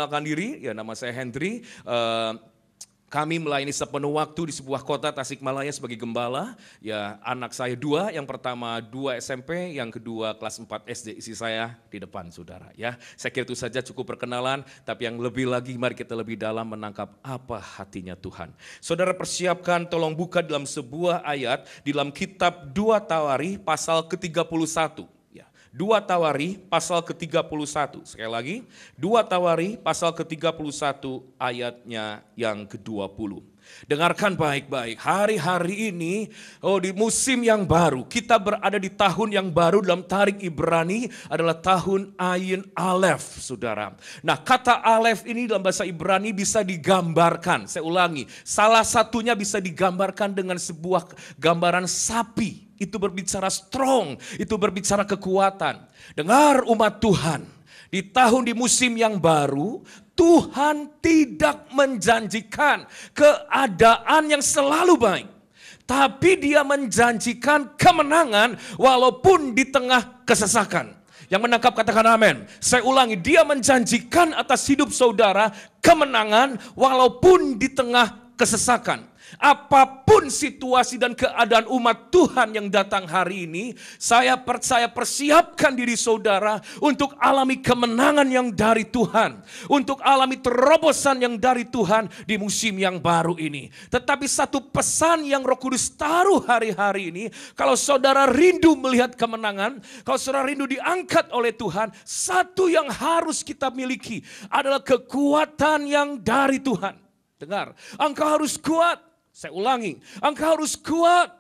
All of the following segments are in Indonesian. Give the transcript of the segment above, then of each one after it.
Perkenalkan diri, ya nama saya Hendry. Kami melayani sepenuh waktu di sebuah kota Tasikmalaya sebagai gembala. Ya, anak saya 2, yang pertama 2 SMP, yang kedua kelas 4 SD. Isi saya di depan, saudara. Ya, saya kira itu saja cukup perkenalan. Tapi yang lebih lagi, mari kita lebih dalam menangkap apa hatinya Tuhan. Saudara persiapkan, tolong buka dalam sebuah ayat di dalam kitab 2 Tawarikh pasal ke-31. 2 Tawarikh pasal ke-31. Sekali lagi, 2 Tawarikh pasal ke-31 ayatnya yang ke-20. Dengarkan baik-baik, hari-hari ini, di musim yang baru, kita berada di tahun yang baru dalam Tarikh Ibrani adalah tahun Ayin Alef, saudara. Nah, kata Alef ini dalam bahasa Ibrani bisa digambarkan, saya ulangi, salah satunya bisa digambarkan dengan sebuah gambaran sapi. Itu berbicara strong, itu berbicara kekuatan. Dengar umat Tuhan, di musim yang baru, Tuhan tidak menjanjikan keadaan yang selalu baik. Tapi Dia menjanjikan kemenangan walaupun di tengah kesesakan. Yang menangkap katakan amin. Saya ulangi, Dia menjanjikan atas hidup saudara kemenangan walaupun di tengah kesesakan. Apapun situasi dan keadaan umat Tuhan yang datang hari ini, saya percaya persiapkan diri saudara untuk alami kemenangan yang dari Tuhan, untuk alami terobosan yang dari Tuhan di musim yang baru ini. Tetapi satu pesan yang Roh Kudus taruh hari-hari ini, kalau saudara rindu melihat kemenangan, kalau saudara rindu diangkat oleh Tuhan, satu yang harus kita miliki adalah kekuatan yang dari Tuhan. Dengar, engkau harus kuat. Saya ulangi, engkau harus kuat.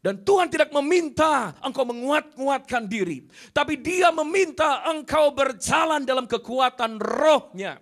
Dan Tuhan tidak meminta engkau menguat-nguatkan diri. Tapi Dia meminta engkau berjalan dalam kekuatan rohnya.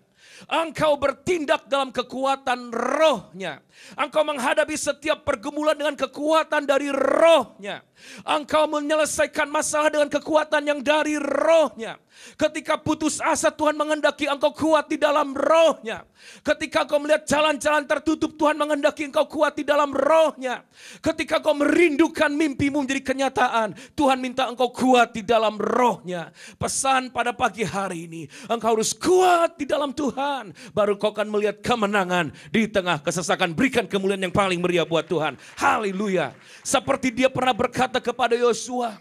Engkau bertindak dalam kekuatan rohnya. Engkau menghadapi setiap pergumulan dengan kekuatan dari rohnya. Engkau menyelesaikan masalah dengan kekuatan yang dari rohnya. Ketika putus asa, Tuhan menghendaki engkau kuat di dalam rohnya. Ketika engkau melihat jalan-jalan tertutup, Tuhan menghendaki engkau kuat di dalam rohnya. Ketika engkau merindukan mimpimu menjadi kenyataan, Tuhan minta engkau kuat di dalam rohnya. Pesan pada pagi hari ini, engkau harus kuat di dalam Tuhan. Baru kau akan melihat kemenangan di tengah kesesakan. Berikan kemuliaan yang paling meriah buat Tuhan. Haleluya. Seperti Dia pernah berkata kepada Yosua,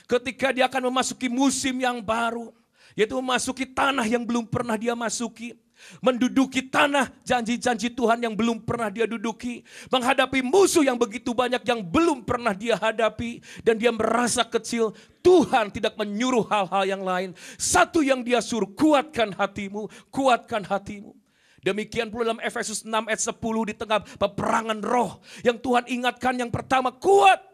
ketika dia akan memasuki musim yang baru, yaitu memasuki tanah yang belum pernah dia masuki, menduduki tanah janji-janji Tuhan yang belum pernah dia duduki, menghadapi musuh yang begitu banyak yang belum pernah dia hadapi, dan dia merasa kecil. Tuhan tidak menyuruh hal-hal yang lain. Satu yang Dia suruh, kuatkan hatimu, kuatkan hatimu. Demikian pula dalam Efesus 6 ayat 10, di tengah peperangan roh yang Tuhan ingatkan, yang pertama kuat.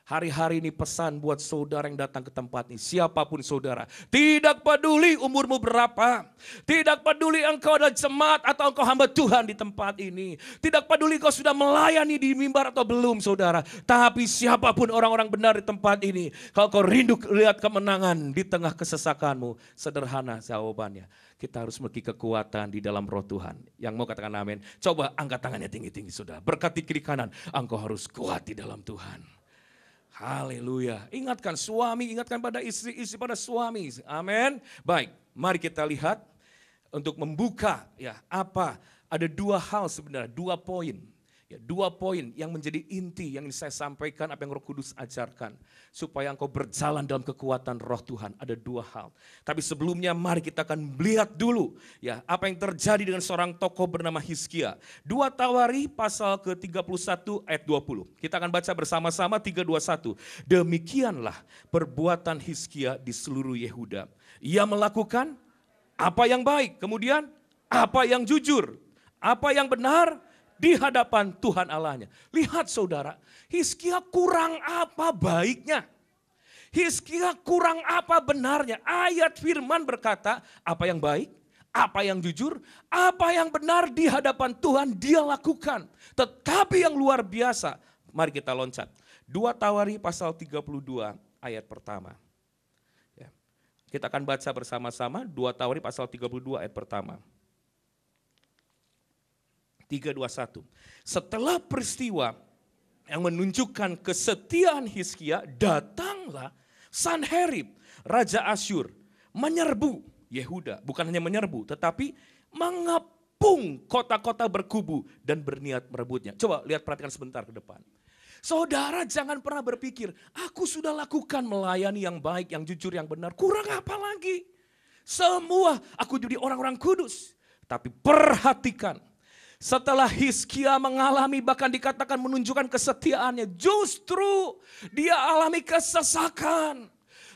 Hari-hari ini pesan buat saudara yang datang ke tempat ini, siapapun saudara, tidak peduli umurmu berapa, tidak peduli engkau adalah jemaat atau engkau hamba Tuhan di tempat ini, tidak peduli engkau sudah melayani di mimbar atau belum saudara, tapi siapapun orang-orang benar di tempat ini, kalau kau rindu lihat kemenangan di tengah kesesakanmu, sederhana jawabannya, kita harus memiliki kekuatan di dalam roh Tuhan. Yang mau katakan amin, coba angkat tangannya tinggi-tinggi saudara, berkati kiri kanan, engkau harus kuat di dalam Tuhan. Haleluya. Ingatkan suami, ingatkan pada istri, istri pada suami. Amin. Baik, mari kita lihat untuk membuka ya apa, ada 2 hal sebenarnya, 2 poin. Ya, 2 poin yang menjadi inti yang saya sampaikan, apa yang Roh Kudus ajarkan. Supaya engkau berjalan dalam kekuatan roh Tuhan. Ada 2 hal. Tapi sebelumnya mari kita akan melihat dulu ya apa yang terjadi dengan seorang tokoh bernama Hizkia. 2 Tawarikh pasal ke-31 ayat 20. Kita akan baca bersama-sama 321. Demikianlah perbuatan Hizkia di seluruh Yehuda. Ia melakukan apa yang baik, kemudian apa yang jujur, apa yang benar di hadapan Tuhan Allahnya. Lihat saudara, Hizkia kurang apa baiknya? Hizkia kurang apa benarnya? Ayat firman berkata, apa yang baik, apa yang jujur, apa yang benar di hadapan Tuhan dia lakukan. Tetapi yang luar biasa, mari kita loncat. 2 Tawarikh pasal 32 ayat pertama. Ya. Kita akan baca bersama-sama 2 Tawarikh pasal 32 ayat pertama. 321. Setelah peristiwa yang menunjukkan kesetiaan Hizkia, datanglah Sanherib, Raja Asyur, menyerbu Yehuda. Bukan hanya menyerbu, tetapi mengepung kota-kota berkubu dan berniat merebutnya. Coba lihat, perhatikan sebentar ke depan. Saudara jangan pernah berpikir, aku sudah lakukan melayani yang baik, yang jujur, yang benar. Kurang apa lagi? Semua aku jadi orang-orang kudus. Tapi perhatikan, setelah Hizkia mengalami, bahkan dikatakan menunjukkan kesetiaannya, justru dia alami kesesakan.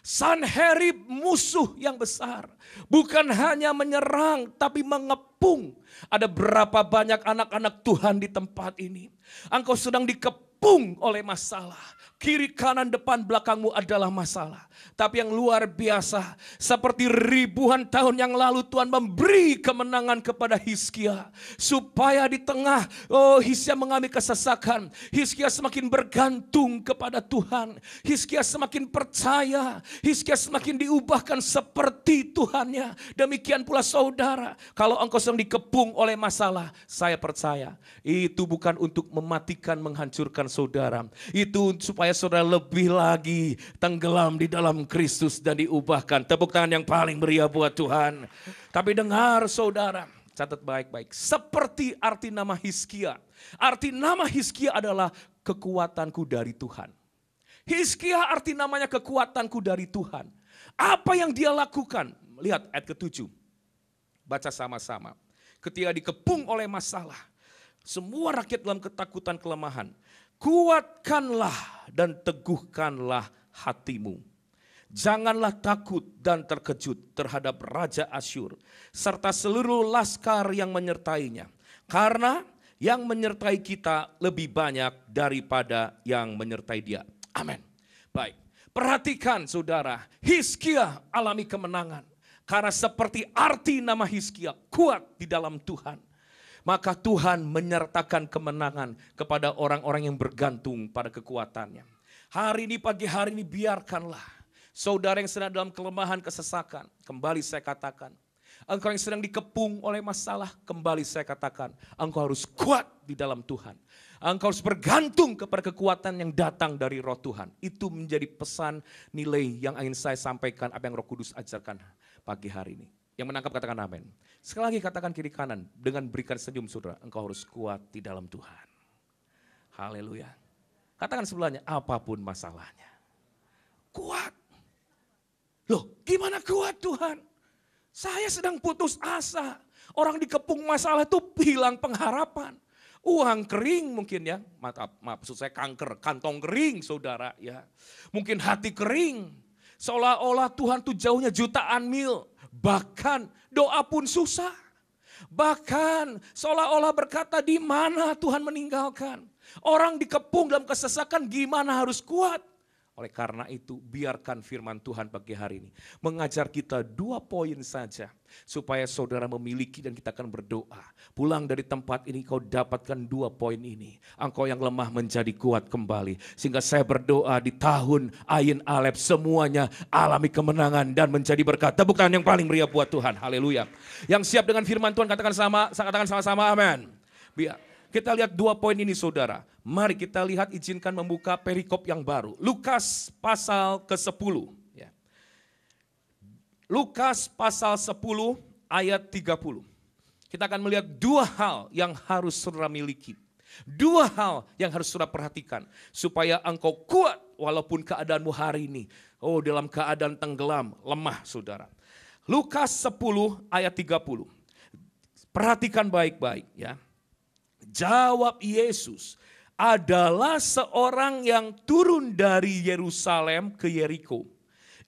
Sanherib, musuh yang besar, bukan hanya menyerang tapi mengepung. Ada berapa banyak anak-anak Tuhan di tempat ini? Engkau sedang dikepung oleh masalah. Kiri, kanan, depan, belakangmu adalah masalah. Tapi yang luar biasa, seperti ribuan tahun yang lalu Tuhan memberi kemenangan kepada Hizkia. Supaya di tengah Hizkia mengalami kesesakan, Hizkia semakin bergantung kepada Tuhan. Hizkia semakin percaya, Hizkia semakin diubahkan seperti Tuhannya. Demikian pula saudara, kalau engkau sedang dikepung oleh masalah, saya percaya itu bukan untuk mematikan, menghancurkan saudara. Itu supaya saudara lebih lagi tenggelam di dalam Kristus dan diubahkan. Tepuk tangan yang paling meriah buat Tuhan. Tapi dengar saudara, catat baik-baik. Seperti arti nama Hizkia. Arti nama Hizkia adalah kekuatanku dari Tuhan. Hizkia arti namanya kekuatanku dari Tuhan. Apa yang dia lakukan? Lihat ayat ke-7. Baca sama-sama. Ketika dikepung oleh masalah, semua rakyat dalam ketakutan kelemahan, kuatkanlah dan teguhkanlah hatimu. Janganlah takut dan terkejut terhadap Raja Asyur serta seluruh laskar yang menyertainya. Karena yang menyertai kita lebih banyak daripada yang menyertai dia. Amin. Baik, perhatikan saudara, Hizkia alami kemenangan. Karena seperti arti nama Hizkia, kuat di dalam Tuhan. Maka Tuhan menyertakan kemenangan kepada orang-orang yang bergantung pada kekuatannya. Hari ini, pagi hari ini, biarkanlah saudara yang sedang dalam kelemahan, kesesakan, kembali saya katakan. Engkau yang sedang dikepung oleh masalah, kembali saya katakan, engkau harus kuat di dalam Tuhan. Engkau harus bergantung kepada kekuatan yang datang dari Roh Tuhan. Itu menjadi pesan nilai yang ingin saya sampaikan, apa yang Roh Kudus ajarkan pagi hari ini. Yang menangkap katakan amin. Sekali lagi katakan kiri kanan dengan berikan senyum saudara. Engkau harus kuat di dalam Tuhan. Haleluya. Katakan sebelahnya, apapun masalahnya. Kuat. Loh, gimana kuat Tuhan? Saya sedang putus asa. Orang dikepung masalah itu hilang pengharapan. Uang kering mungkin ya. Maaf, maksud saya kanker, kantong kering saudara ya. Mungkin hati kering. Seolah-olah Tuhan tuh jauhnya jutaan mil. Bahkan doa pun susah. Bahkan seolah-olah berkata di mana Tuhan meninggalkan. Orang dikepung dalam kesesakan gimana harus kuat. Oleh karena itu biarkan firman Tuhan pagi hari ini mengajar kita 2 poin saja. Supaya saudara memiliki dan kita akan berdoa. Pulang dari tempat ini kau dapatkan 2 poin ini. Engkau yang lemah menjadi kuat kembali. Sehingga saya berdoa di tahun Ayin Alep semuanya alami kemenangan dan menjadi berkat. Tepuk tangan yang paling meriah buat Tuhan. Haleluya. Yang siap dengan firman Tuhan katakan sama-sama amin. Biar. Kita lihat 2 poin ini saudara. Mari kita lihat, izinkan membuka perikop yang baru. Lukas pasal ke-10. Ya. Lukas pasal 10 ayat 30. Kita akan melihat 2 hal yang harus saudara miliki. 2 hal yang harus saudara perhatikan. Supaya engkau kuat walaupun keadaanmu hari ini. Dalam keadaan tenggelam, lemah saudara. Lukas 10 ayat 30. Perhatikan baik-baik ya. Jawab Yesus, adalah seorang yang turun dari Yerusalem ke Yeriko.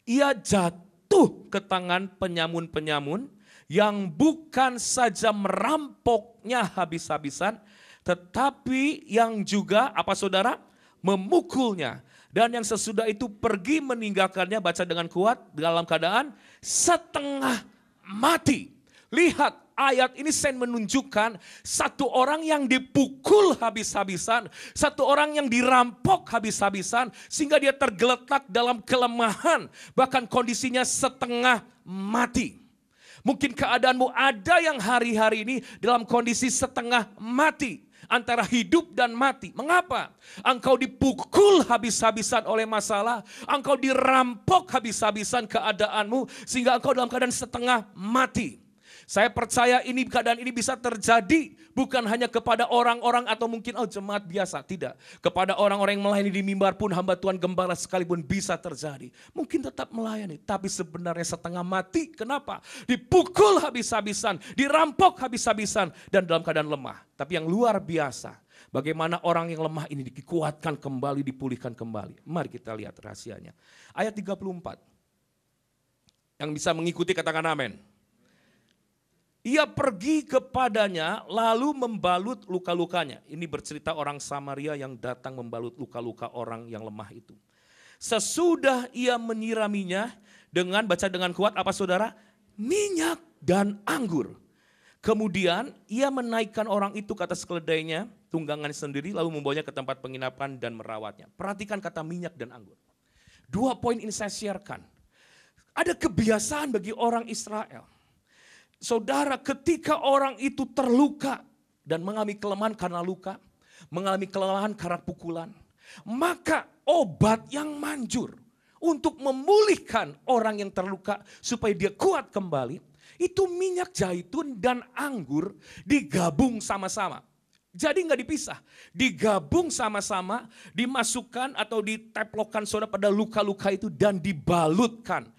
Ia jatuh ke tangan penyamun-penyamun yang bukan saja merampoknya habis-habisan, tetapi yang juga, apa saudara? Memukulnya. Dan yang sesudah itu pergi meninggalkannya, baca dengan kuat, dalam keadaan setengah mati. Lihat. Ayat ini saya menunjukkan satu orang yang dipukul habis-habisan, satu orang yang dirampok habis-habisan, sehingga dia tergeletak dalam kelemahan, bahkan kondisinya setengah mati. Mungkin keadaanmu ada yang hari-hari ini dalam kondisi setengah mati, antara hidup dan mati. Mengapa? Engkau dipukul habis-habisan oleh masalah, engkau dirampok habis-habisan keadaanmu, sehingga engkau dalam keadaan setengah mati. Saya percaya ini keadaan ini bisa terjadi bukan hanya kepada orang-orang atau mungkin jemaat biasa, tidak. Kepada orang-orang yang melayani di mimbar pun hamba Tuhan gembala sekalipun bisa terjadi. Mungkin tetap melayani, tapi sebenarnya setengah mati. Kenapa? Dipukul habis-habisan, dirampok habis-habisan dan dalam keadaan lemah. Tapi yang luar biasa, bagaimana orang yang lemah ini dikuatkan kembali, dipulihkan kembali. Mari kita lihat rahasianya. Ayat 34. Yang bisa mengikuti katakan amin. Ia pergi kepadanya lalu membalut luka-lukanya. Ini bercerita orang Samaria yang datang membalut luka-luka orang yang lemah itu. Sesudah ia menyiraminya dengan, baca dengan kuat apa saudara? Minyak dan anggur. Kemudian ia menaikkan orang itu ke atas keledainya, tunggangan sendiri, lalu membawanya ke tempat penginapan dan merawatnya. Perhatikan kata minyak dan anggur. 2 poin ini saya sharekan. Ada kebiasaan bagi orang Israel. Saudara, ketika orang itu terluka dan mengalami kelemahan karena luka, mengalami kelemahan karena pukulan, maka obat yang manjur untuk memulihkan orang yang terluka supaya dia kuat kembali, itu minyak zaitun dan anggur digabung sama-sama. Jadi nggak dipisah, digabung sama-sama, dimasukkan atau diteplokan saudara pada luka-luka itu dan dibalutkan.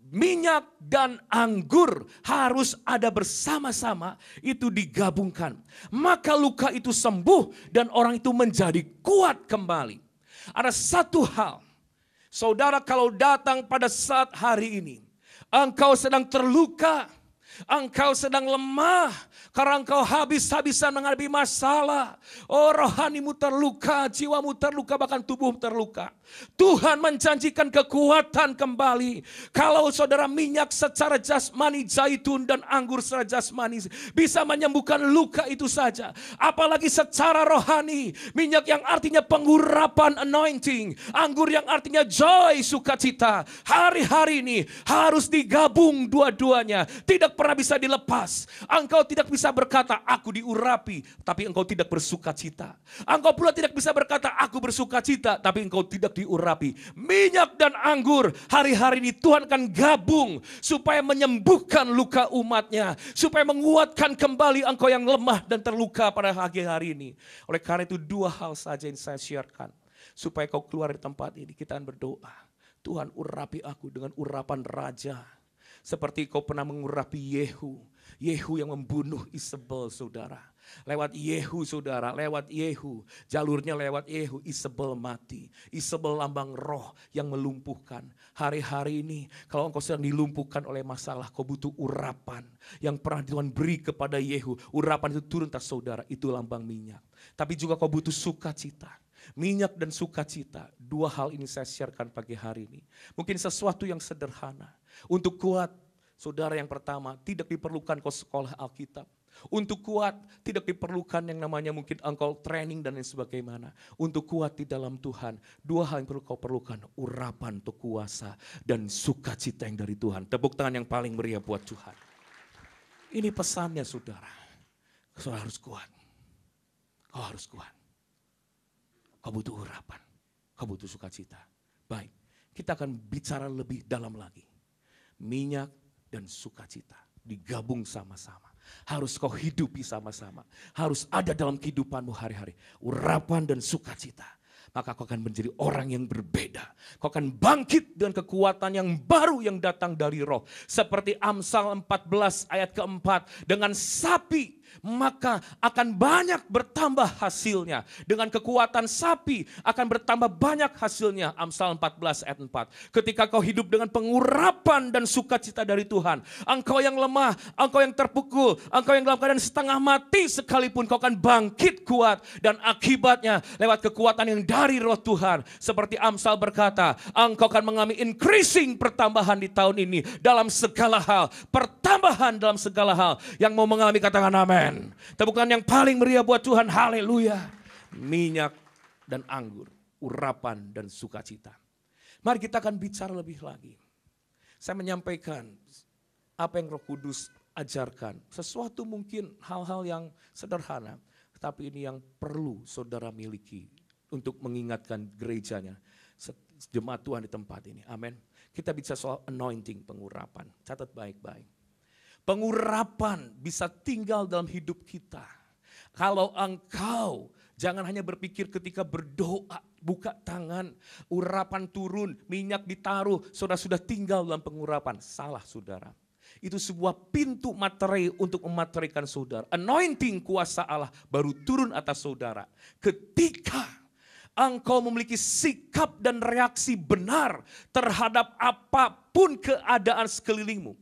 Minyak dan anggur harus ada bersama-sama, itu digabungkan. Maka luka itu sembuh dan orang itu menjadi kuat kembali. Ada satu hal, saudara, kalau datang pada saat hari ini, engkau sedang terluka, engkau sedang lemah, karena engkau habis-habisan menghadapi masalah. Oh, rohanimu terluka, jiwamu terluka, bahkan tubuhmu terluka. Tuhan menjanjikan kekuatan kembali. Kalau saudara minyak secara jasmani, zaitun dan anggur secara jasmani bisa menyembuhkan luka itu saja. Apalagi secara rohani, minyak yang artinya pengurapan anointing, anggur yang artinya joy, sukacita. Hari-hari ini harus digabung dua-duanya. Tidak pernah bisa dilepas. Engkau tidak bisa berkata, aku diurapi, tapi engkau tidak bersukacita. Engkau pula tidak bisa berkata, aku bersukacita, tapi engkau tidak diurapi. Minyak dan anggur hari-hari ini Tuhan akan gabung supaya menyembuhkan luka umatnya, supaya menguatkan kembali engkau yang lemah dan terluka pada pagi hari ini. Oleh karena itu 2 hal saja yang saya sharekan supaya kau keluar dari tempat ini. Kita akan berdoa, Tuhan urapi aku dengan urapan raja, seperti kau pernah mengurapi Yehu yang membunuh Isabel, saudara. Lewat Yehu, saudara, lewat Yehu, jalurnya lewat Yehu, Isabel mati. Isabel lambang roh yang melumpuhkan. Hari-hari ini kalau engkau sedang dilumpuhkan oleh masalah, kau butuh urapan yang pernah Tuhan beri kepada Yehu. Urapan itu turun atas saudara, itu lambang minyak. Tapi juga kau butuh sukacita. Minyak dan sukacita, 2 hal ini saya sharekan pagi hari ini. Mungkin sesuatu yang sederhana. Untuk kuat, saudara, yang pertama, tidak diperlukan kau sekolah Alkitab. Untuk kuat, tidak diperlukan yang namanya mungkin engkau training dan lain sebagainya. Untuk kuat di dalam Tuhan, 2 hal yang perlu kau perlukan, urapan untuk kuasa dan sukacita yang dari Tuhan. Tepuk tangan yang paling meriah buat Tuhan. Ini pesannya, saudara. Saudara harus kuat. Kau harus kuat. Kau butuh urapan, kau butuh sukacita. Baik, kita akan bicara lebih dalam lagi. Minyak dan sukacita digabung sama-sama. Harus kau hidupi sama-sama. Harus ada dalam kehidupanmu hari-hari. Urapan dan sukacita. Maka kau akan menjadi orang yang berbeda. Kau akan bangkit dengan kekuatan yang baru yang datang dari roh. Seperti Amsal 14 ayat keempat. Dengan sapi maka akan banyak bertambah hasilnya. Dengan kekuatan sapi akan bertambah banyak hasilnya. Amsal 14 ayat 4. Ketika kau hidup dengan pengurapan dan sukacita dari Tuhan, engkau yang lemah, engkau yang terpukul, engkau yang dalam keadaan setengah mati sekalipun, kau akan bangkit kuat. Dan akibatnya lewat kekuatan yang dari roh Tuhan, seperti Amsal berkata, engkau akan mengalami increasing, pertambahan di tahun ini dalam segala hal. Pertambahan dalam segala hal. Yang mau mengalami katakan amin. Tepuk tangan yang paling meriah buat Tuhan. Haleluya. Minyak dan anggur, urapan dan sukacita. Mari kita akan bicara lebih lagi. Saya menyampaikan apa yang Roh Kudus ajarkan. Sesuatu mungkin hal-hal yang sederhana, tapi ini yang perlu saudara miliki untuk mengingatkan gerejanya, jemaat Tuhan di tempat ini. Amin. Kita bicara soal anointing, pengurapan. Catat baik-baik. Pengurapan bisa tinggal dalam hidup kita. Kalau engkau jangan hanya berpikir ketika berdoa, buka tangan, urapan turun, minyak ditaruh, saudara sudah tinggal dalam pengurapan. Salah saudara. Itu sebuah pintu materai untuk memateraikan saudara. Anointing kuasa Allah baru turun atas saudara. Ketika engkau memiliki sikap dan reaksi benar terhadap apapun keadaan sekelilingmu.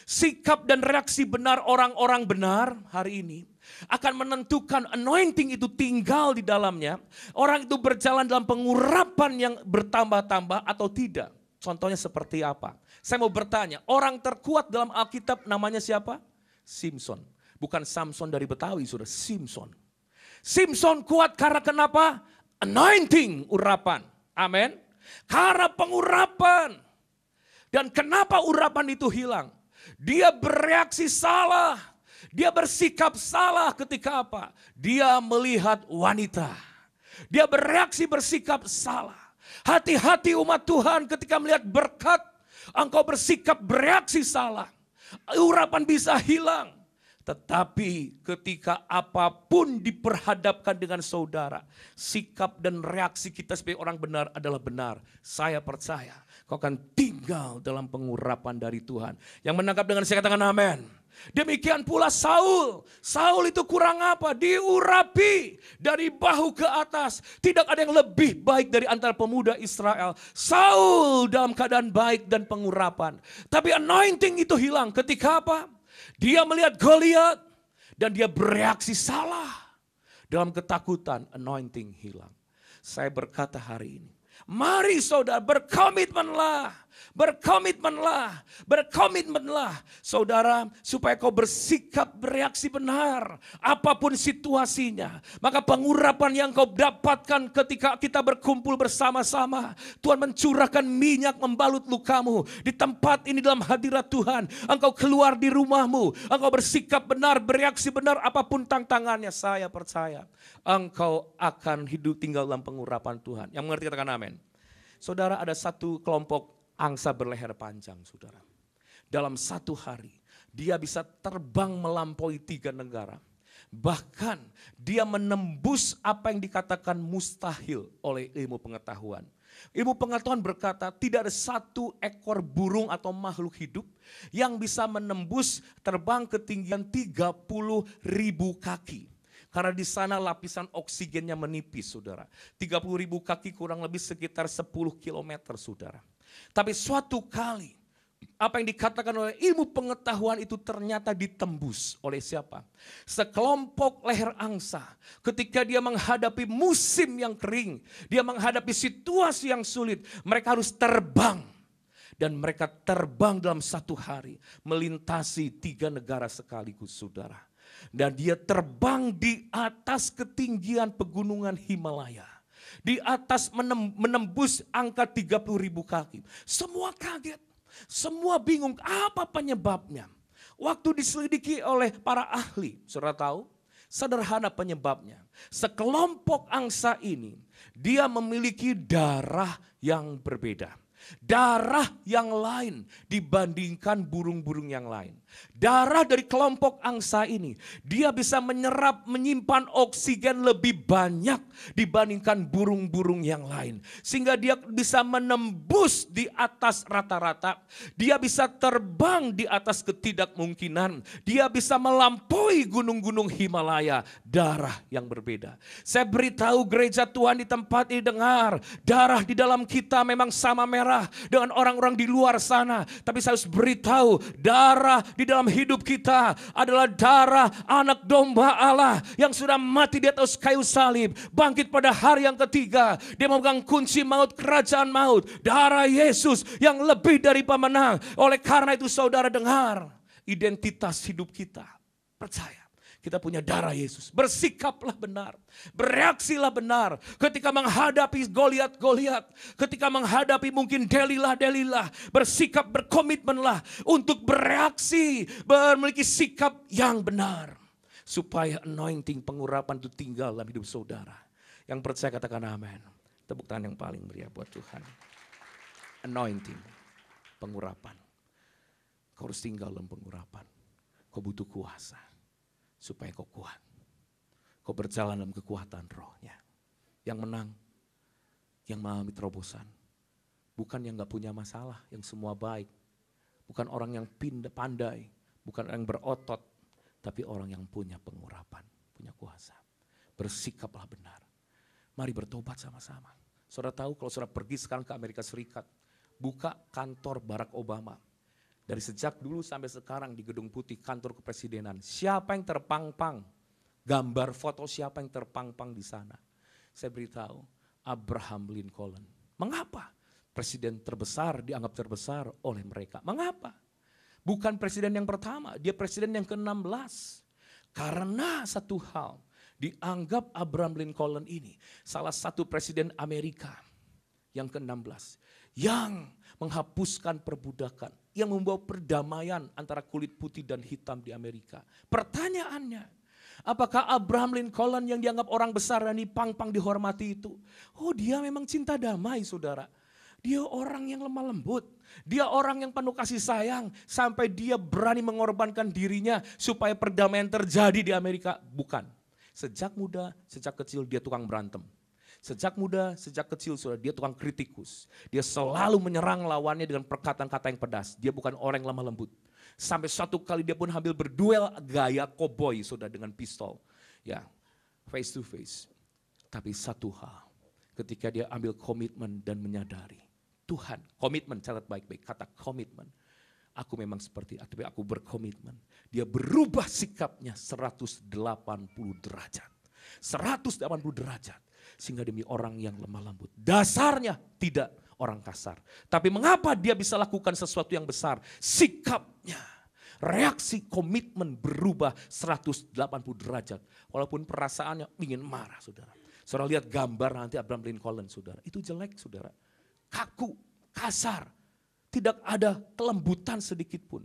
Sikap dan reaksi benar orang-orang benar hari ini akan menentukan anointing itu tinggal di dalamnya. Orang itu berjalan dalam pengurapan yang bertambah-tambah atau tidak. Contohnya seperti apa? Saya mau bertanya, orang terkuat dalam Alkitab namanya siapa? Simson. Bukan Samson dari Betawi, sudah Simson. Simson kuat karena kenapa? Anointing, urapan. Amin. Karena pengurapan. Dan kenapa urapan itu hilang? Dia bereaksi salah. Dia bersikap salah ketika apa? Dia melihat wanita. Dia bereaksi bersikap salah. Hati-hati umat Tuhan ketika melihat berkat. Engkau bersikap bereaksi salah. Urapan bisa hilang. Tetapi ketika apapun diperhadapkan dengan saudara, sikap dan reaksi kita sebagai orang benar adalah benar. Saya percaya kau akan tinggal dalam pengurapan dari Tuhan. Yang menangkap dengan saya katakan amin. Demikian pula Saul. Saul itu kurang apa? Diurapi dari bahu ke atas. Tidak ada yang lebih baik dari antara pemuda Israel. Saul dalam keadaan baik dan pengurapan. Tapi anointing itu hilang ketika apa? Dia melihat Goliat dan dia bereaksi salah. Dalam ketakutan, anointing hilang. Saya berkata hari ini, mari saudara berkomitmenlah. Berkomitmenlah saudara supaya kau bersikap bereaksi benar. Apapun situasinya. Maka pengurapan yang kau dapatkan ketika kita berkumpul bersama-sama. Tuhan mencurahkan minyak membalut lukamu. Di tempat ini dalam hadirat Tuhan. Engkau keluar di rumahmu. Engkau bersikap benar, bereaksi benar apapun tantangannya. Saya percaya engkau akan hidup tinggal dalam pengurapan Tuhan. Yang mengerti katakan amin. Saudara, ada satu kelompok angsa berleher panjang, saudara. Dalam satu hari, dia bisa terbang melampaui 3 negara. Bahkan dia menembus apa yang dikatakan mustahil oleh ilmu pengetahuan. Ilmu pengetahuan berkata tidak ada satu ekor burung atau makhluk hidup yang bisa menembus terbang ketinggian 30.000 kaki. Karena di sana lapisan oksigennya menipis, saudara. 30.000 kaki kurang lebih sekitar 10 kilometer, saudara. Tapi suatu kali, apa yang dikatakan oleh ilmu pengetahuan itu ternyata ditembus oleh siapa? Sekelompok leher angsa. Ketika dia menghadapi musim yang kering, dia menghadapi situasi yang sulit, mereka harus terbang. Dan mereka terbang dalam satu hari, melintasi 3 negara sekaligus, saudara. Dan dia terbang di atas ketinggian pegunungan Himalaya. Di atas menembus angka 30.000 kaki. Semua kaget, semua bingung apa penyebabnya. Waktu diselidiki oleh para ahli, saudara tahu, sederhana penyebabnya. Sekelompok angsa ini, dia memiliki darah yang berbeda. Darah yang lain dibandingkan burung-burung yang lain. Darah dari kelompok angsa ini, dia bisa menyimpan oksigen lebih banyak dibandingkan burung-burung yang lain. Sehingga dia bisa menembus di atas rata-rata. Dia bisa terbang di atas ketidakmungkinan. Dia bisa melampaui gunung-gunung Himalaya. Darah yang berbeda. Saya beritahu gereja Tuhan di tempat ini dengar. Darah di dalam kita memang sama merah dengan orang-orang di luar sana. Tapi saya harus beritahu, darah di dalam hidup kita adalah darah anak domba Allah yang sudah mati di atas kayu salib, bangkit pada hari yang ketiga. Dia memegang kunci maut, kerajaan maut. Darah Yesus yang lebih dari pemenang. Oleh karena itu saudara dengar, identitas hidup kita. Percaya. Kita punya darah Yesus. Bersikaplah benar. Bereaksilah benar. Ketika menghadapi Goliat. Ketika menghadapi mungkin Delilah. Bersikap, berkomitmenlah untuk bereaksi. Memiliki sikap yang benar. Supaya anointing pengurapan itu tinggal dalam hidup saudara. Yang percaya katakan amin. Tepuk tangan yang paling meriah buat Tuhan. Anointing. Pengurapan. Kau harus tinggal dalam pengurapan. Kau butuh kuasa supaya kau kuat. Kau berjalan dalam kekuatan rohnya. Yang menang, yang mengalami terobosan. Bukan yang gak punya masalah, yang semua baik. Bukan orang yang pandai, bukan orang yang berotot. Tapi orang yang punya pengurapan, punya kuasa. Bersikaplah benar. Mari bertobat sama-sama. Saudara tahu kalau saudara pergi sekarang ke Amerika Serikat, buka kantor Barack Obama. Dari sejak dulu sampai sekarang di Gedung Putih, kantor kepresidenan. Siapa yang terpang-pang? Gambar foto siapa yang terpang-pang di sana? Saya beritahu, Abraham Lincoln. Mengapa? Presiden terbesar dianggap terbesar oleh mereka. Mengapa? Bukan presiden yang pertama, dia presiden yang ke-16. Karena satu hal, dianggap Abraham Lincoln ini salah satu presiden Amerika yang ke-16. Yang menghapuskan perbudakan, yang membawa perdamaian antara kulit putih dan hitam di Amerika. Pertanyaannya, apakah Abraham Lincoln yang dianggap orang besar dan dipang-pang dihormati itu? Oh, dia memang cinta damai, saudara. Dia orang yang lemah lembut. Dia orang yang penuh kasih sayang. Sampai dia berani mengorbankan dirinya supaya perdamaian terjadi di Amerika. Bukan. Sejak muda, sejak kecil dia tukang berantem. Sejak muda, sejak kecil dia tukang kritikus. Dia selalu menyerang lawannya dengan perkataan-kata yang pedas. Dia bukan orang yang lemah lembut. Sampai suatu kali dia pun hampir berduel gaya koboi dengan pistol. Ya, face to face. Tapi satu hal, ketika dia ambil komitmen dan menyadari. Tuhan, komitmen, catat baik-baik, kata komitmen. Aku memang seperti itu, tapi aku berkomitmen. Dia berubah sikapnya 180 derajat. 180 derajat. Sehingga demi orang yang lemah lembut. Dasarnya tidak orang kasar. Tapi mengapa dia bisa lakukan sesuatu yang besar? Sikapnya, reaksi komitmen berubah 180 derajat. Walaupun perasaannya ingin marah, saudara. Saudara lihat gambar nanti Abraham Lincoln, saudara. Itu jelek, saudara. Kaku, kasar. Tidak ada kelembutan sedikit pun.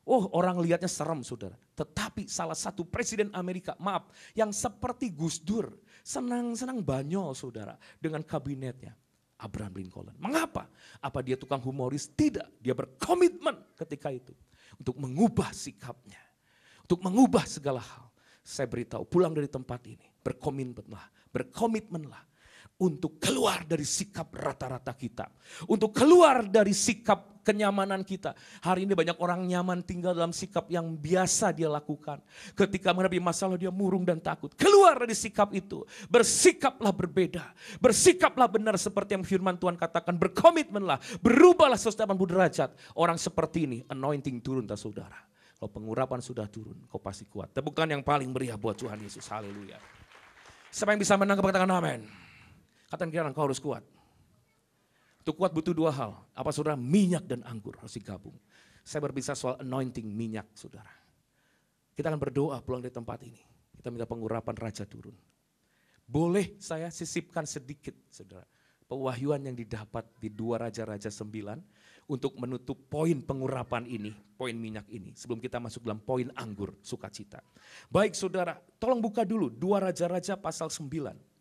Oh, orang lihatnya serem, saudara. Tetapi salah satu presiden Amerika, maaf, yang seperti Gus Dur, senang-senang banyol, saudara, dengan kabinetnya. Abraham Lincoln. Mengapa? Apa dia tukang humoris? Tidak. Dia berkomitmen ketika itu. Untuk mengubah sikapnya. Untuk mengubah segala hal. Saya beritahu, pulang dari tempat ini, berkomitmenlah. Untuk keluar dari sikap rata-rata kita. Untuk keluar dari sikap kenyamanan kita. Hari ini banyak orang nyaman tinggal dalam sikap yang biasa dia lakukan. Ketika menghadapi masalah dia murung dan takut. Keluar dari sikap itu. Bersikaplah berbeda. Bersikaplah benar seperti yang firman Tuhan katakan. Berkomitmenlah. Berubahlah 180 derajat. Orang seperti ini anointing turun tak saudara. Kalau pengurapan sudah turun kau pasti kuat. Tepukan yang paling meriah buat Tuhan Yesus. Haleluya. Siapa yang bisa menangkap katakan amin. Katakan kira kau harus kuat. Untuk kuat butuh dua hal. Apa saudara? Minyak dan anggur harus digabung. Saya berbicara soal anointing minyak saudara. Kita akan berdoa pulang dari tempat ini. Kita minta pengurapan raja turun. Boleh saya sisipkan sedikit saudara. Pewahyuan yang didapat di 2 Raja-Raja 9. Untuk menutup poin pengurapan ini. Poin minyak ini. Sebelum kita masuk dalam poin anggur sukacita. Baik saudara, tolong buka dulu 2 Raja-Raja pasal 9.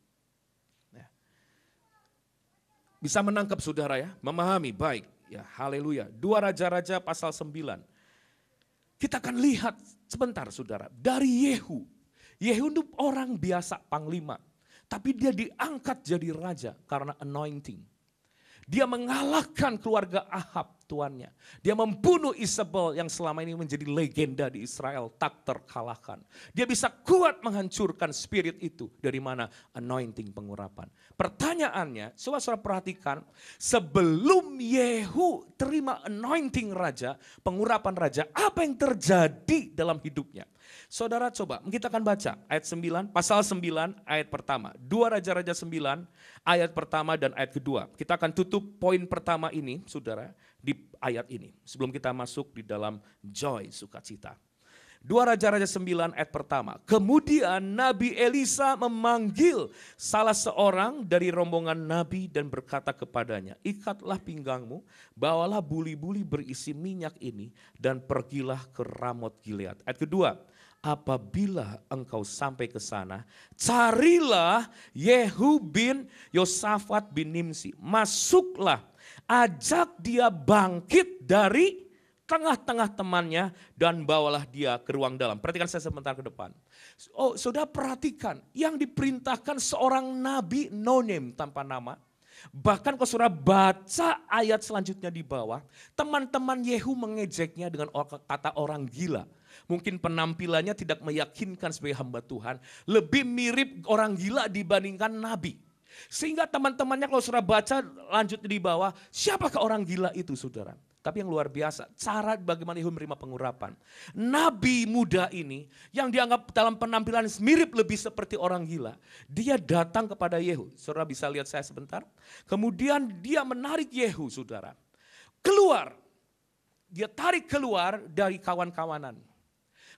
Bisa menangkap saudara ya, memahami baik. Ya, haleluya. 2 Raja-Raja pasal 9. Kita akan lihat sebentar saudara, dari Yehu. Yehu itu orang biasa, panglima. Tapi dia diangkat jadi raja karena anointing. Dia mengalahkan keluarga Ahab tuannya. Dia membunuh Isabel yang selama ini menjadi legenda di Israel, tak terkalahkan. Dia bisa kuat menghancurkan spirit itu. Dari mana? Anointing pengurapan. Pertanyaannya, saudara perhatikan, sebelum Yehu terima anointing raja, pengurapan raja, apa yang terjadi dalam hidupnya? Saudara coba, kita akan baca ayat 9, pasal 9 ayat pertama. 2 Raja-Raja 9 ayat pertama dan ayat kedua. Kita akan tutup poin pertama ini saudara di ayat ini. Sebelum kita masuk di dalam joy sukacita. 2 Raja-Raja 9 ayat pertama. Kemudian Nabi Elisa memanggil salah seorang dari rombongan Nabi dan berkata kepadanya, ikatlah pinggangmu, bawalah buli-buli berisi minyak ini dan pergilah ke Ramot Gilead. Ayat kedua. Apabila engkau sampai ke sana, carilah Yehu bin Yosafat bin Nimsi. Masuklah, ajak dia bangkit dari tengah-tengah temannya dan bawalah dia ke ruang dalam. Perhatikan saya sebentar ke depan. Oh, saudara perhatikan, yang diperintahkan seorang nabi no name, tanpa nama. Bahkan kalau saudara baca ayat selanjutnya di bawah, teman-teman Yehu mengejeknya dengan kata orang gila. Mungkin penampilannya tidak meyakinkan sebagai hamba Tuhan, lebih mirip orang gila dibandingkan nabi. Sehingga teman-temannya kalau saudara baca lanjut di bawah, siapakah orang gila itu saudara? Tapi yang luar biasa, cara bagaimana Yehu menerima pengurapan. Nabi muda ini yang dianggap dalam penampilan mirip lebih seperti orang gila. Dia datang kepada Yehu. Saudara bisa lihat saya sebentar. Kemudian dia menarik Yehu saudara. Keluar. Dia tarik keluar dari kawan-kawanan.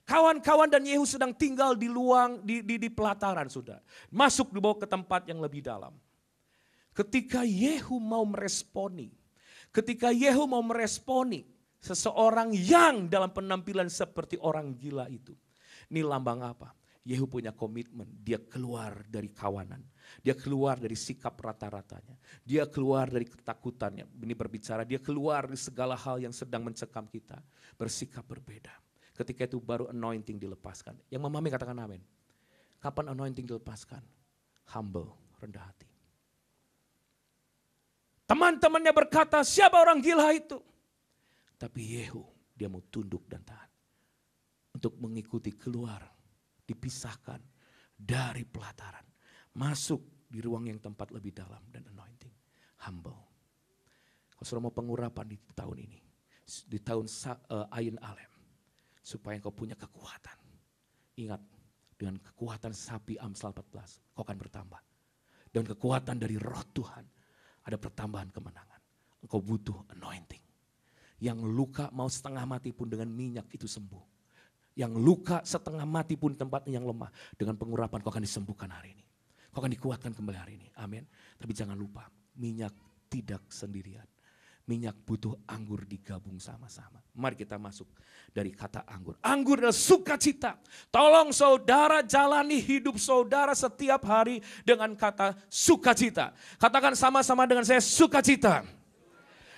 Kawan-kawan dan Yehu sedang tinggal di pelataran saudara. Masuk dibawa ke tempat yang lebih dalam. Ketika Yehu mau meresponi. Ketika Yehu mau meresponi seseorang yang dalam penampilan seperti orang gila itu. Ini lambang apa? Yehu punya komitmen, dia keluar dari kawanan. Dia keluar dari sikap rata-ratanya. Dia keluar dari ketakutannya. Ini berbicara, dia keluar dari segala hal yang sedang mencekam kita. Bersikap berbeda. Ketika itu baru anointing dilepaskan. Yang memahami katakan amin. Kapan anointing dilepaskan? Humble, rendah hati. Teman-temannya berkata, siapa orang gila itu? Tapi Yehu, dia mau tunduk dan taat. Untuk mengikuti keluar, dipisahkan dari pelataran. Masuk di ruang yang tempat lebih dalam dan anointing. Humble. Kalau saudara mau pengurapan di tahun ini. Di tahun Ayin Alem. Supaya engkau punya kekuatan. Ingat, dengan kekuatan sapi Amsal 14, kau akan bertambah. Dan kekuatan dari roh Tuhan. Ada pertambahan kemenangan. Engkau butuh anointing. Yang luka mau setengah mati pun dengan minyak itu sembuh. Yang luka setengah mati pun tempatnya yang lemah. Dengan pengurapan kau akan disembuhkan hari ini. Kau akan dikuatkan kembali hari ini. Amin. Tapi jangan lupa, minyak tidak sendirian. Minyak butuh anggur digabung sama-sama. Mari kita masuk dari kata anggur. Anggur adalah sukacita. Tolong saudara jalani hidup saudara setiap hari dengan kata sukacita. Katakan sama-sama dengan saya sukacita.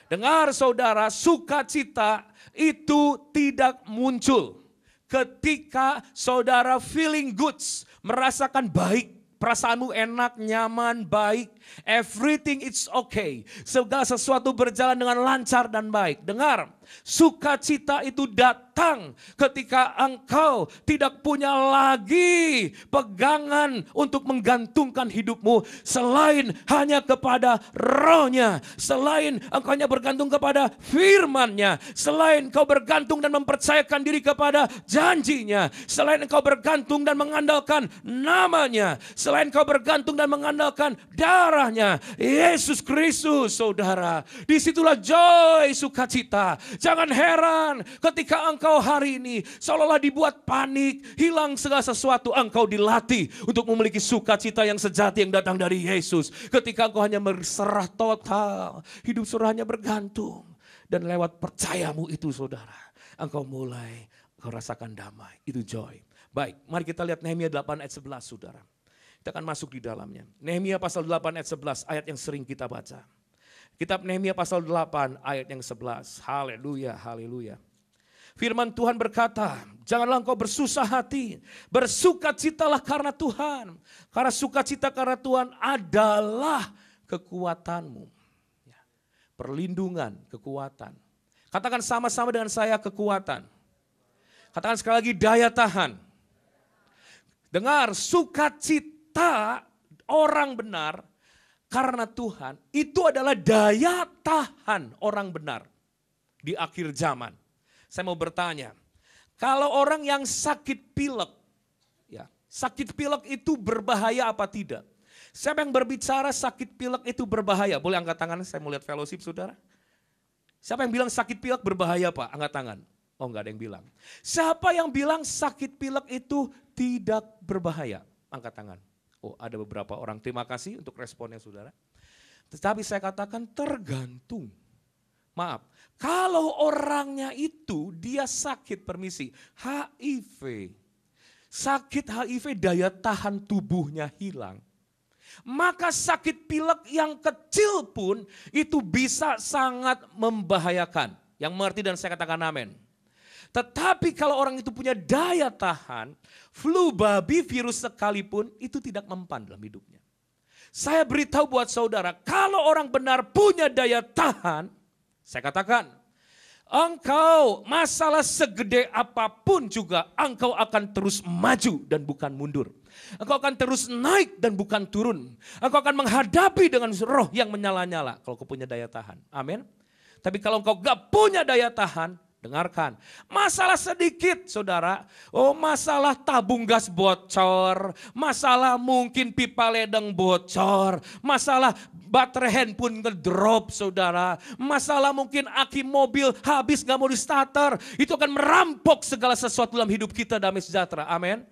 Dengar saudara, sukacita itu tidak muncul ketika saudara feeling goods, merasakan baik. Perasaanmu enak, nyaman, baik. Everything it's okay. Segala sesuatu berjalan dengan lancar dan baik. Dengar, sukacita itu datang ketika engkau tidak punya lagi pegangan untuk menggantungkan hidupmu. Selain hanya kepada rohnya. Selain engkau hanya bergantung kepada firman-Nya. Selain engkau bergantung dan mempercayakan diri kepada janjinya. Selain engkau bergantung dan mengandalkan namanya. Selain engkau bergantung dan mengandalkan darahnya, Yesus Kristus, saudara. Disitulah joy, sukacita. Jangan heran ketika engkau hari ini seolah-olah dibuat panik, hilang segala sesuatu. Engkau dilatih untuk memiliki sukacita yang sejati yang datang dari Yesus. Ketika engkau hanya berserah total, hidup saudara hanya bergantung. Dan lewat percayamu itu saudara, engkau mulai rasakan damai. Itu joy. Baik, mari kita lihat Nehemia 8 ayat 11 saudara. Kita akan masuk di dalamnya. Nehemia pasal 8 ayat 11, ayat yang sering kita baca. Kitab Nehemia pasal 8 ayat yang 11. Haleluya, haleluya. Firman Tuhan berkata, janganlah engkau bersusah hati, bersukacitalah karena Tuhan. Karena sukacita karena Tuhan adalah kekuatanmu. Perlindungan, kekuatan. Katakan sama-sama dengan saya kekuatan. Katakan sekali lagi daya tahan. Dengar, sukacita orang benar karena Tuhan itu adalah daya tahan orang benar di akhir zaman. Saya mau bertanya, kalau orang yang sakit pilek, ya, sakit pilek itu berbahaya apa tidak? Siapa yang berbicara sakit pilek itu berbahaya? Boleh angkat tangan, saya mau lihat fellowship saudara. Siapa yang bilang sakit pilek berbahaya Pak? Angkat tangan. Oh enggak ada yang bilang. Siapa yang bilang sakit pilek itu tidak berbahaya? Angkat tangan. Oh ada beberapa orang, terima kasih untuk responnya saudara. Tetapi saya katakan tergantung. Maaf, kalau orangnya itu dia sakit, permisi, HIV. Sakit HIV daya tahan tubuhnya hilang. Maka sakit pilek yang kecil pun itu bisa sangat membahayakan. Yang mengerti dan saya katakan amin. Tetapi kalau orang itu punya daya tahan, flu babi, virus sekalipun itu tidak mempan dalam hidupnya. Saya beritahu buat saudara, kalau orang benar punya daya tahan, saya katakan, engkau masalah segede apapun juga engkau akan terus maju dan bukan mundur. Engkau akan terus naik dan bukan turun. Engkau akan menghadapi dengan roh yang menyala-nyala kalau kau punya daya tahan. Amin. Tapi kalau engkau gak punya daya tahan, dengarkan, masalah sedikit saudara, masalah tabung gas bocor, masalah mungkin pipa ledeng bocor, masalah baterai handphone ngedrop saudara, masalah mungkin aki mobil habis gak mau di starter, itu akan merampok segala sesuatu dalam hidup kita damai sejahtera, amin.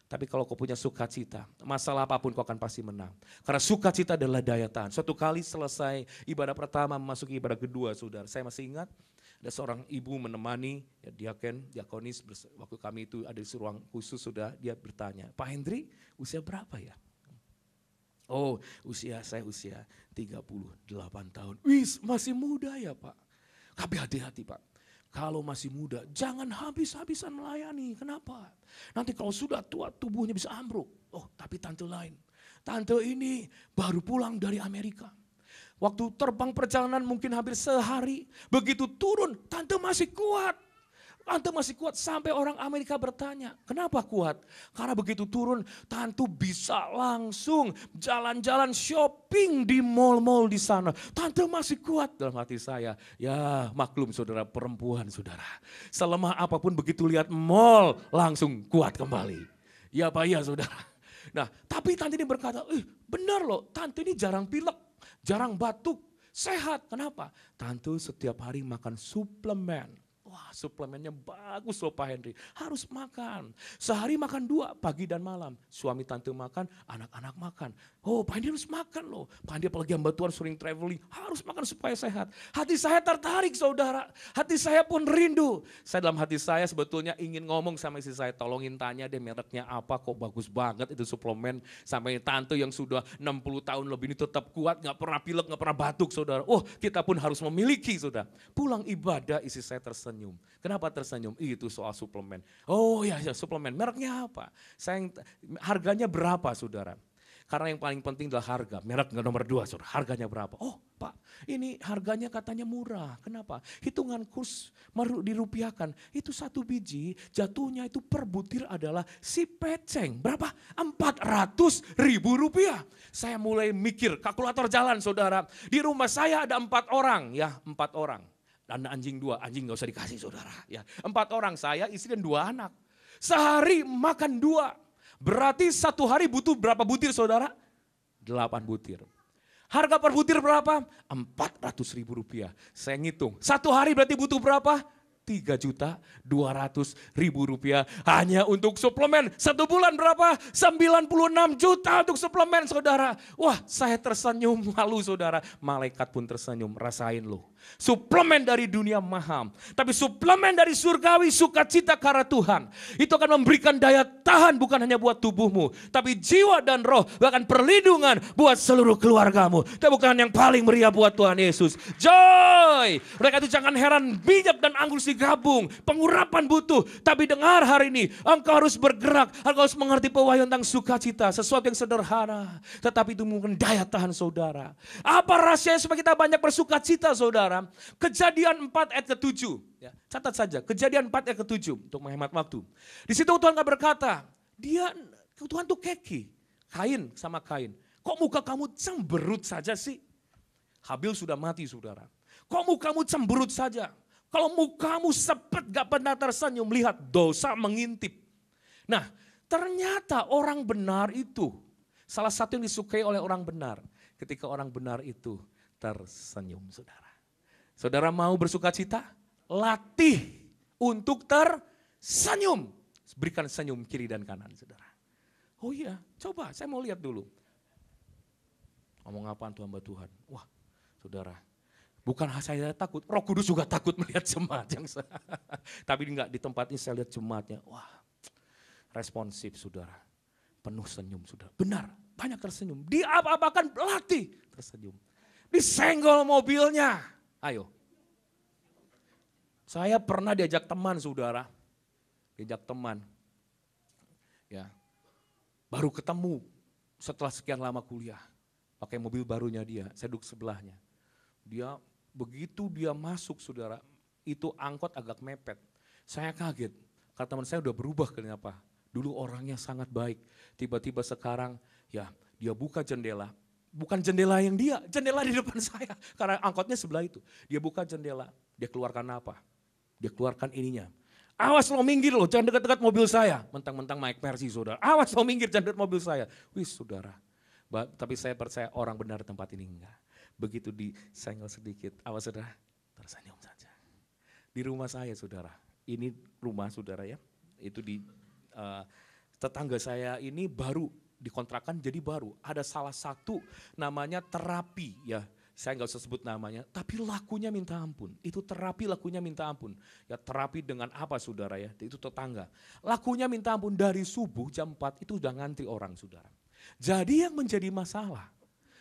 Tapi kalau kau punya sukacita, masalah apapun kau akan pasti menang. Karena sukacita adalah daya tahan. Suatu kali selesai ibadah pertama memasuki ibadah kedua saudara, saya masih ingat. Ada seorang ibu menemani ya, diakonis waktu kami itu ada di ruang khusus sudah, dia bertanya, Pak Hendri usia berapa ya? Oh saya usia 38 tahun. Wis masih muda ya Pak. Tapi hati-hati Pak, kalau masih muda jangan habis-habisan melayani. Kenapa? Nanti kalau sudah tua tubuhnya bisa ambruk. Oh tapi tante lain, tante ini baru pulang dari Amerika. Waktu terbang perjalanan mungkin hampir sehari. Begitu turun, tante masih kuat. Tante masih kuat sampai orang Amerika bertanya, kenapa kuat? Karena begitu turun, tante bisa langsung jalan-jalan shopping di mall-mall di sana. Tante masih kuat dalam hati saya. Ya maklum saudara, perempuan saudara. Selemah apapun begitu lihat mall, langsung kuat kembali. Ya Pak, ya saudara. Nah tapi tante ini berkata, benar loh, tante ini jarang pilek. Jarang batuk, sehat. Kenapa? Tante setiap hari makan suplemen. Wah suplemennya bagus loh Pak Henry. Harus makan. Sehari makan 2, pagi dan malam. Suami tante makan, anak-anak makan. Oh Pak Henry harus makan loh. Pak Henry apalagi hamba Tuhan sering traveling. Harus makan supaya sehat. Hati saya tertarik saudara. Hati saya pun rindu. Saya dalam hati saya sebetulnya ingin ngomong sama istri saya. Tolongin tanya deh mereknya apa, kok bagus banget itu suplemen. Sampai tante yang sudah 60 tahun lebih ini tetap kuat. Gak pernah pilek, gak pernah batuk saudara. Oh kita pun harus memiliki saudara. Pulang ibadah istri saya tersenyum. Kenapa tersenyum? Itu soal suplemen. Oh ya suplemen. Mereknya apa? Harganya berapa saudara? Karena yang paling penting adalah harga. Merek nomor 2 saudara. Harganya berapa? Oh Pak ini harganya katanya murah. Kenapa? Hitungan kurs dirupiahkan. Itu 1 biji jatuhnya itu per butir adalah si peceng. Berapa? 400.000 rupiah. Saya mulai mikir kalkulator jalan saudara. Di rumah saya ada 4 orang ya 4 orang. Dan anjing 2, anjing gak usah dikasih saudara. Ya, 4 orang saya, istri dan 2 anak. Sehari makan 2. Berarti 1 hari butuh berapa butir saudara? 8 butir. Harga per butir berapa? 400.000 rupiah. Saya ngitung, 1 hari berarti butuh berapa? 3.200.000 rupiah hanya untuk suplemen. 1 bulan berapa? 96 juta untuk suplemen saudara. Wah saya tersenyum malu saudara. Malaikat pun tersenyum, rasain loh. Suplemen dari dunia mahal. Tapi suplemen dari surgawi sukacita karena Tuhan. Itu akan memberikan daya tahan bukan hanya buat tubuhmu. Tapi jiwa dan roh. Bahkan perlindungan buat seluruh keluargamu. Itu bukan yang paling meriah buat Tuhan Yesus. Joy. Mereka itu jangan heran minyak dan anggur digabung. Pengurapan butuh. Tapi dengar hari ini. Engkau harus bergerak. Engkau harus mengerti pewahyuan tentang sukacita. Sesuatu yang sederhana. Tetapi itu mungkin daya tahan saudara. Apa rahasianya supaya kita banyak bersukacita saudara? Kejadian 4 ayat ke-7. Ya, catat saja, Kejadian 4 ayat ke-7 untuk menghemat waktu. Di situ Tuhan berkata, Tuhan tuh keki. Kain sama Kain. Kok muka kamu cemberut saja sih? Habil sudah mati saudara. Kok mukamu cemberut saja? Kalau mukamu sepet gak pernah tersenyum, lihat dosa mengintip. Nah ternyata orang benar itu, salah satu yang disukai oleh orang benar. Ketika orang benar itu tersenyum saudara. Saudara mau bersukacita? Latih untuk tersenyum. Berikan senyum kiri dan kanan saudara. Oh iya, coba saya mau lihat dulu. Ngomong apaan tuh hamba Tuhan? Wah saudara, bukan saya takut, Roh Kudus juga takut melihat jemaat yang tapi enggak, di tempat ini saya lihat jemaatnya. Wah responsif saudara, penuh senyum saudara. Benar, banyak tersenyum. Di apa-apakan latih tersenyum. Disenggol mobilnya. Ayo. Saya pernah diajak teman, saudara. Diajak teman. Ya, baru ketemu setelah sekian lama kuliah. Pakai mobil barunya dia, saya duduk sebelahnya. Begitu dia masuk, saudara, itu angkot agak mepet. Saya kaget, karena teman saya udah berubah kenapa. Dulu orangnya sangat baik, tiba-tiba sekarang ya dia buka jendela. Bukan jendela yang dia, jendela di depan saya. Karena angkotnya sebelah itu. Dia buka jendela, dia keluarkan apa? Dia keluarkan ininya. Awas lo minggir lo, jangan dekat-dekat mobil saya. Mentang-mentang Mike Percy, saudara. Awas lo minggir, jangan dekat mobil saya. Wih, saudara. Tapi saya percaya orang benar di tempat ini enggak. Begitu disenggol sedikit, awas saudara, tersenyum saja. Di rumah saya, saudara. Ini rumah saudara ya. Itu di tetangga saya ini baru dikontrakan jadi baru. Ada salah satu namanya terapi ya. Saya nggak usah sebut namanya, tapi lakunya minta ampun. Itu terapi lakunya minta ampun. Ya terapi dengan apa saudara ya, itu tetangga. Lakunya minta ampun dari subuh jam 4 itu udah ngantri orang saudara. Jadi yang menjadi masalah,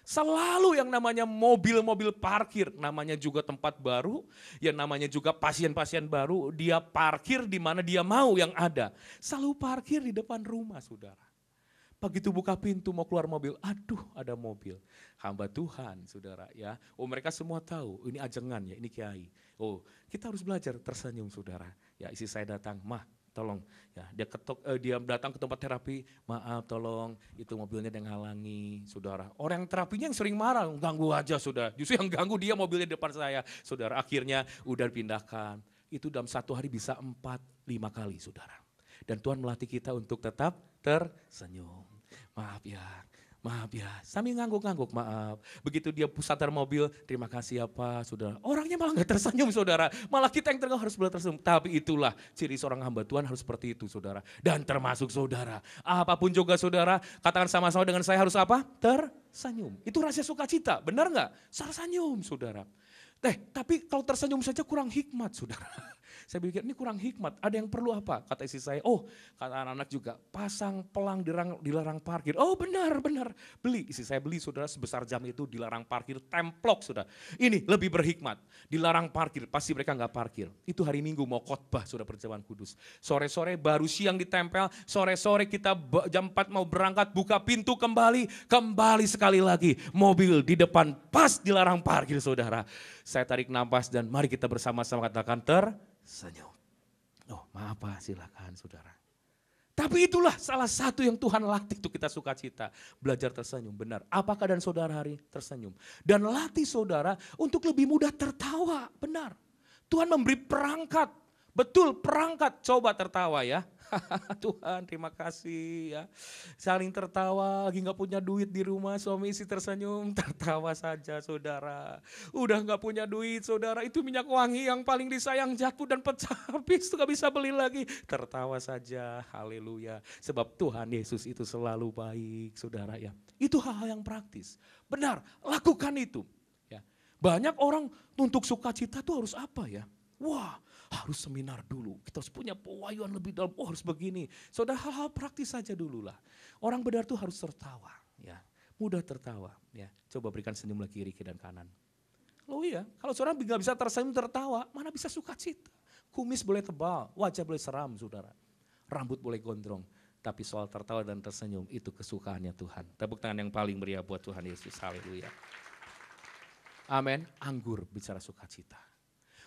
selalu yang namanya mobil-mobil parkir, namanya juga tempat baru, ya namanya juga pasien-pasien baru, dia parkir di mana dia mau yang ada. Selalu parkir di depan rumah saudara. Begitu buka pintu mau keluar mobil, aduh ada mobil. Hamba Tuhan saudara ya. Oh mereka semua tahu ini ajengan ya, ini kiai. Oh kita harus belajar tersenyum saudara. Ya istri saya datang, mah tolong. Ya dia datang ke tempat terapi, maaf tolong itu mobilnya yang halangi saudara. Orang terapinya yang sering marah, ganggu aja saudara. Justru yang ganggu dia mobilnya di depan saya saudara. Akhirnya udah dipindahkan. Itu dalam satu hari bisa 4-5 kali saudara. Dan Tuhan melatih kita untuk tetap tersenyum. Maaf ya, sambil ngangguk-ngangguk maaf. Begitu dia sadar mobil, terima kasih ya Pak, saudara. Orangnya malah gak tersenyum saudara, malah kita yang tersenyum harus tersenyum. Tapi itulah ciri seorang hamba Tuhan harus seperti itu saudara. Dan termasuk saudara, apapun juga saudara, katakan sama-sama dengan saya harus apa? Tersenyum. Itu rahasia sukacita, benar gak? Tersenyum saudara. Tapi kalau tersenyum saja kurang hikmat saudara. Saya pikir ini kurang hikmat, ada yang perlu apa? Kata istri saya, kata anak-anak juga, pasang pelang dilarang parkir. Oh benar, beli. Istri saya beli saudara sebesar jam itu dilarang parkir, templok saudara. Ini lebih berhikmat, dilarang parkir, pasti mereka nggak parkir. Itu hari Minggu mau khotbah saudara perjamuan kudus. Sore-sore baru siang ditempel, sore-sore kita jam 4 mau berangkat, buka pintu kembali sekali lagi. Mobil di depan pas dilarang parkir saudara. Saya tarik nafas dan mari kita bersama-sama katakan tersenyum. Oh maaf Pak, silakan saudara. Tapi itulah salah satu yang Tuhan latih untuk kita sukacita. Belajar tersenyum, benar. Apa keadaan saudara hari tersenyum? Dan latih saudara untuk lebih mudah tertawa, benar. Tuhan memberi perangkat, betul perangkat, coba tertawa ya. Tuhan terima kasih ya. Saling tertawa, lagi gak punya duit di rumah, suami istri tersenyum, tertawa saja saudara. Udah gak punya duit saudara, itu minyak wangi yang paling disayang jatuh dan pecah habis, gak bisa beli lagi. Tertawa saja, haleluya. Sebab Tuhan Yesus itu selalu baik saudara ya. Itu hal-hal yang praktis. Benar, lakukan itu. Ya. Banyak orang untuk sukacita itu harus apa ya? Wah, harus seminar dulu, kita harus punya pewahyuan lebih dalam, harus begini. Saudara hal-hal praktis saja dulu lah. Orang benar tuh harus tertawa, ya, mudah tertawa. Ya, coba berikan senyum lagi kiri dan kanan. Oh iya, kalau saudara nggak bisa tersenyum tertawa, mana bisa sukacita? Kumis boleh tebal, wajah boleh seram saudara, rambut boleh gondrong. Tapi soal tertawa dan tersenyum itu kesukaannya Tuhan. Tepuk tangan yang paling meriah buat Tuhan Yesus, haleluya. Amin, anggur bicara sukacita.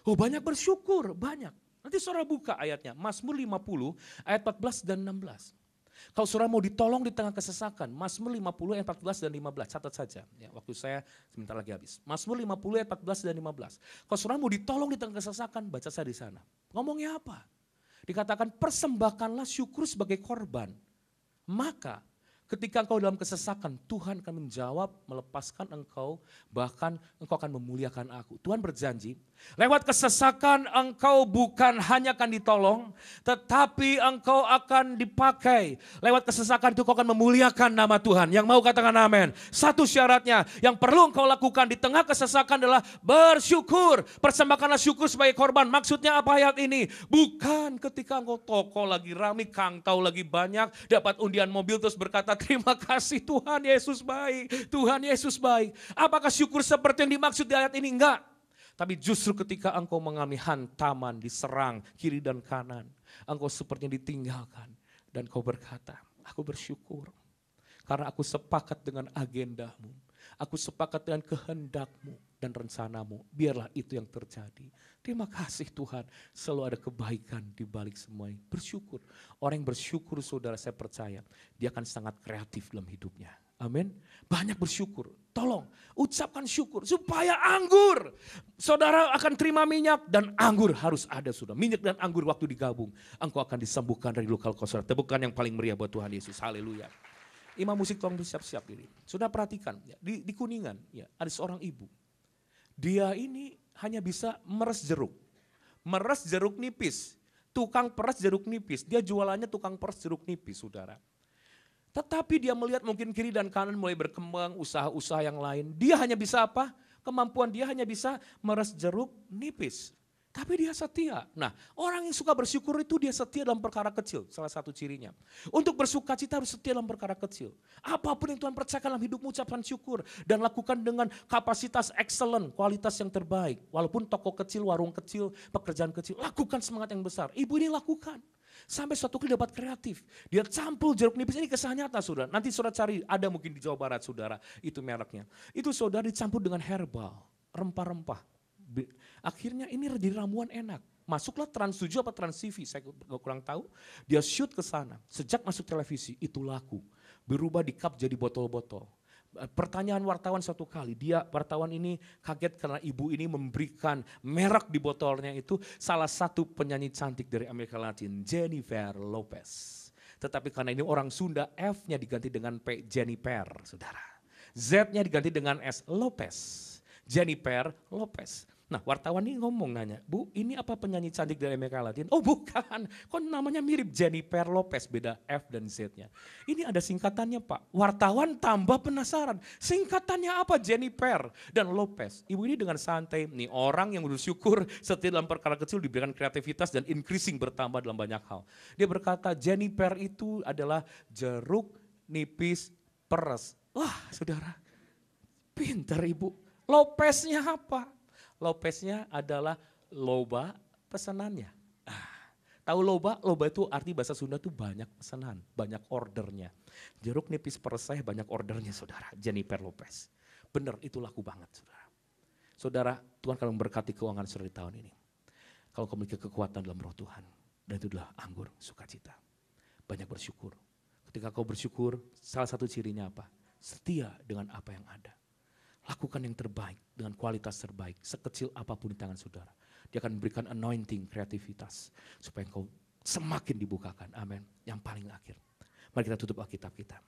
Oh banyak bersyukur, banyak. Nanti saudara buka ayatnya, Mazmur 50 ayat 14 dan 16. Kalau saudara mau ditolong di tengah kesesakan, Mazmur 50 ayat 14 dan 15, catat saja. Ya, waktu saya sebentar lagi habis. Mazmur 50 ayat 14 dan 15. Kalau saudara mau ditolong di tengah kesesakan, baca saya di sana. Ngomongnya apa? Dikatakan persembahkanlah syukur sebagai korban. Maka ketika engkau dalam kesesakan, Tuhan akan menjawab, melepaskan engkau, bahkan engkau akan memuliakan aku. Tuhan berjanji, lewat kesesakan engkau bukan hanya akan ditolong, tetapi engkau akan dipakai. Lewat kesesakan itu engkau akan memuliakan nama Tuhan. Yang mau katakan amin. Satu syaratnya, yang perlu engkau lakukan di tengah kesesakan adalah bersyukur. Persembahkanlah syukur sebagai korban. Maksudnya apa ayat ini? Bukan ketika engkau toko lagi rame, kangkau lagi banyak, dapat undian mobil terus berkata, terima kasih Tuhan Yesus baik, Tuhan Yesus baik. Apakah syukur seperti yang dimaksud di ayat ini? Enggak. Tapi justru ketika engkau mengalami hantaman, diserang kiri dan kanan, engkau sepertinya ditinggalkan. Dan kau berkata, aku bersyukur. Karena aku sepakat dengan agendamu. Aku sepakat dengan kehendakmu dan rencanamu. Biarlah itu yang terjadi. Terima kasih Tuhan, selalu ada kebaikan di balik semua ini. Bersyukur. Orang yang bersyukur saudara, saya percaya dia akan sangat kreatif dalam hidupnya. Amin. Banyak bersyukur. Tolong ucapkan syukur supaya anggur. Saudara akan terima minyak dan anggur harus ada sudah. Minyak dan anggur waktu digabung. Engkau akan disembuhkan dari luka saudara. Tepukan yang paling meriah buat Tuhan Yesus. Haleluya. Imam musik tolong bersiap-siap diri. Sudah perhatikan ya, di Kuningan ya, ada seorang ibu. Dia ini hanya bisa meres jeruk. Meres jeruk nipis. Tukang peres jeruk nipis. Dia jualannya tukang peres jeruk nipis saudara. Tetapi dia melihat mungkin kiri dan kanan mulai berkembang, usaha-usaha yang lain. Dia hanya bisa apa? Kemampuan dia hanya bisa meres jeruk nipis. Tapi dia setia. Nah, orang yang suka bersyukur itu dia setia dalam perkara kecil, salah satu cirinya. Untuk bersuka cita harus setia dalam perkara kecil. Apapun yang Tuhan percayakan dalam hidupmu, ucapkan syukur. Dan lakukan dengan kapasitas excellent, kualitas yang terbaik. Walaupun toko kecil, warung kecil, pekerjaan kecil, lakukan semangat yang besar. Ibu ini lakukan. Sampai suatu kali dapat kreatif. Dia campur jeruk nipis, ini kisah nyata saudara. Nanti saudara cari, ada mungkin di Jawa Barat saudara, itu mereknya. Itu saudara dicampur dengan herbal, rempah-rempah. Akhirnya ini jadi ramuan enak. Masuklah Trans 7 apa Trans TV, saya kurang tahu. Dia shoot ke sana. Sejak masuk televisi itu laku. Berubah di cup jadi botol-botol. Pertanyaan wartawan satu kali, wartawan ini kaget karena ibu ini memberikan merek di botolnya itu salah satu penyanyi cantik dari Amerika Latin, Jennifer Lopez. Tetapi karena ini orang Sunda, F-nya diganti dengan P, Jennifer, saudara. Z-nya diganti dengan S, Lopez. Jennifer Lopez. Nah wartawan ini ngomong nanya, Bu ini apa penyanyi cantik dari Amerika Latin? Oh bukan, kok namanya mirip Jennifer Lopez, beda F dan Z-nya. Ini ada singkatannya Pak, wartawan tambah penasaran. Singkatannya apa Jennifer dan Lopez? Ibu ini dengan santai, nih orang yang bersyukur setia dalam perkara kecil diberikan kreativitas dan increasing bertambah dalam banyak hal. Dia berkata Jennifer itu adalah jeruk nipis peres. Wah saudara, pintar ibu. Lopeznya apa? Lopeznya adalah loba pesanannya. Tahu loba? Loba itu arti bahasa Sunda itu banyak pesanan, banyak ordernya. Jeruk nipis pereseh banyak ordernya saudara, Jennifer Lopez. Benar itu laku banget saudara. Saudara, Tuhan akan memberkati keuangan saudara di tahun ini. Kalau kau memiliki kekuatan dalam roh Tuhan, dan itu adalah anggur sukacita. Banyak bersyukur. Ketika kau bersyukur, salah satu cirinya apa? Setia dengan apa yang ada. Lakukan yang terbaik dengan kualitas terbaik, sekecil apapun di tangan saudara. Dia akan memberikan anointing, kreativitas, supaya engkau semakin dibukakan. Amin. Yang paling akhir. Mari kita tutup Alkitab kita.